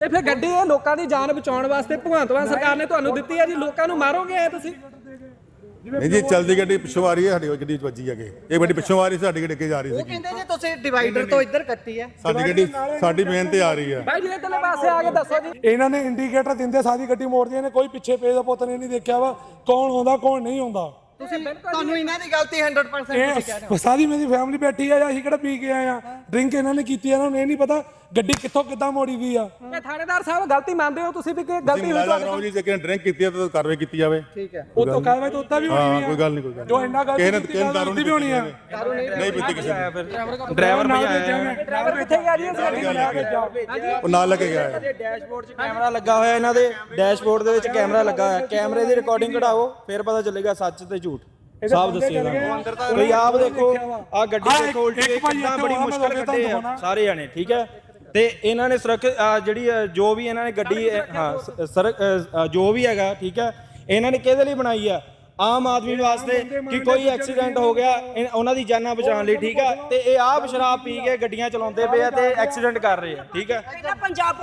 ਤੇ ਫਿਰ ਗੱਡੀ ਇਹ ਲੋਕਾਂ ਦੀ ਜਾਨ ਬਚਾਉਣ ਵਾਸਤੇ ਭਗਵੰਤ ਮਾਨ ਸਰਕਾਰ ਨੇ ਤੁਹਾਨੂੰ ਦਿੱਤੀ ਹੈ ਜੀ, ਲੋਕਾਂ ਨੂੰ ਮਾਰੋਗੇ ਐ ਤੁਸੀਂ? ਨਹੀਂ ਜੀ, ਚੱਲਦੀ ਗੱਡੀ ਪਿੱਛੋਂ ਆ ਰਹੀ ਹੈ, ਸਾਡੀ ਗੱਡੀ ਵੱਜੀ ਅੱਗੇ, ਇਹ ਗੱਡੀ ਪਿੱਛੋਂ ਆ ਰਹੀ ਸੀ, ਸਾਡੀ ਗੱਡੀ ਅੱਗੇ ਜਾ ਰਹੀ ਸੀ। ਉਹ ਕਹਿੰਦੇ ਜੀ ਤੁਸੀਂ ਡਿਵਾਈਡਰ ਤੋਂ ਇੱਧਰ ਕੱਟੀ ਹੈ, ਸਾਡੀ ਗੱਡੀ ਸਾਡੀ ਮੇਨ ਤੇ ਆ ਰਹੀ ਹੈ। ਭਾਈ ਜੀ ਇਧਰਲੇ ਪਾਸੇ ਆ ਕੇ ਦੱਸੋ ਜੀ। ਇਹਨਾਂ ਨੇ ਇੰਡੀਕੇਟਰ ਦਿੰਦੇ ਸਾਰੀ ਗੱਡੀ ਮੋੜਦੀ, ਇਹਨੇ ਕੋਈ ਪਿੱਛੇ ਪੇ ਦਾ ਪੁੱਤ ਨੇ ਨਹੀਂ ਦੇਖਿਆ ਵਾ ਕੌਣ ਆਉਂਦਾ ਕੌਣ ਨਹੀਂ ਆਉਂਦਾ। ਤੁਹਾਨੂੰ ਇਹਨਾਂ ਦੀ ਗਲਤੀ 100% ਤੁਸੀਂ ਕਹਿ ਰਹੇ ਹੋ। ਸਾਰੀ ਮੇਰੀ ਫੈਮਿਲੀ ਬੈਠੀ ਆ ਜਾਂ ਅਸੀਂ ਕਿਹੜਾ ਪੀ ਕੇ ਆਏ ਆ, ਡਰਿੰਕ ਇਹਨਾਂ ਨੇ ਕੀਤੀ, ਇਹਨਾਂ ਨੂੰ ਇਹ ਨਹੀਂ ਪਤਾ ਗੱਡੀ ਕਿੱਥੋਂ ਕਿੱਦਾਂ ਮੋੜੀ ਦੀ ਆ। ਇਹ ਥਾਣੇਦਾਰ ਸਾਹਿਬ ਗਲਤੀ ਮੰਨਦੇ ਹੋ ਤੁਸੀਂ ਵੀ ਕਿ ਗਲਤੀ ਹੋਈ ਤੁਹਾਡੀ? ਜੀ ਜੇ ਕਿਸੇ ਨੇ ਡਰਿੰਕ ਕੀਤੀ ਹੈ ਤਾਂ ਕਾਰਵਾਈ ਕੀਤੀ ਜਾਵੇ। ਠੀਕ ਹੈ, ਉਹ ਤੋਂ ਕਾਰਵਾਈ ਤਾਂ ਉੱਤਾ ਵੀ ਹੋਣੀ ਹਾਂ, ਆ, ਕੋਈ ਗੱਲ ਨਹੀਂ, ਕੋਈ ਗੱਲ ਜੋ ਇੰਨਾ ਕਿਸੇ ਨੇ ਕਿਸੇ ਦਾਰੂ ਵੀ ਹੋਣੀ ਆ। ਨਹੀਂ ਪੀਤੀ ਕਿਸੇ ਨੇ, ਡਰਾਈਵਰ ਭਜਾਇਆ, ਡਰਾਈਵਰ ਕਿੱਥੇ ਗਿਆ ਜੀ? ਇਸ ਗੱਡੀ ਨੂੰ ਉਹ ਨਾਲ ਲੈ ਕੇ ਗਿਆ ਹੈ। ਡੈਸ਼ਬੋਰਡ 'ਚ ਕੈਮਰਾ ਲੱਗਾ ਹੋਇਆ, ਇਹਨਾਂ ਦੇ ਡੈਸ਼ਬੋਰਡ ਦੇ ਵਿੱਚ ਕੈਮਰਾ ਲੱਗਾ ਹੋਇਆ, ਕੈਮਰੇ ਦੀ ਰਿਕਾਰਡਿੰਗ ਕਢਾਓ ਫਿਰ ਪਤਾ ਚੱਲੇਗਾ ਸੱਚ ਤੇ ਝੂਠ। ਸਾਫ ਦੱਸਿएगा ਕੋਈ ਆਪ ਦੇਖੋ ਆ ਗੱਡੀ ਦੇਖੋ ਉਲਟੀ ਕਿੰਨਾ ਬੜੀ ਮੁਸ਼ਕਲ ਕੱਢੇ ਆ ਸਾਰੇ ਜਾਣੇ, ਠੀਕ ਹੈ। ਤੇ ਇਹਨਾਂ ਨੇ ਜਿਹੜੀ ਜੋ ਵੀ ਇਹਨਾਂ ਨੇ ਗੱਡੀ ਹਾਂ ਸਰ ਜੋ ਵੀ ਹੈਗਾ, ਠੀਕ ਹੈ, ਇਹਨਾਂ ਨੇ ਕਿਹਦੇ ਲਈ ਬਣਾਈ ਆ? ਆਮ ਆਦਮੀ ਵਾਸਤੇ ਕਿ ਕੋਈ ਐਕਸੀਡੈਂਟ ਹੋ ਗਿਆ ਉਹਨਾਂ ਦੀ ਜਾਨਾਂ ਬਚਾਉਣ ਲਈ, ਠੀਕ ਹੈ। ਤੇ ਇਹ ਆਪ ਸ਼ਰਾਬ ਪੀ ਕੇ ਗੱਡੀਆਂ ਚਲਾਉਂਦੇ ਪਏ ਆ ਤੇ ਐਕਸੀਡੈਂਟ ਕਰ ਰਹੇ ਆ, ਠੀਕ ਹੈ। ਪੰਜਾਬ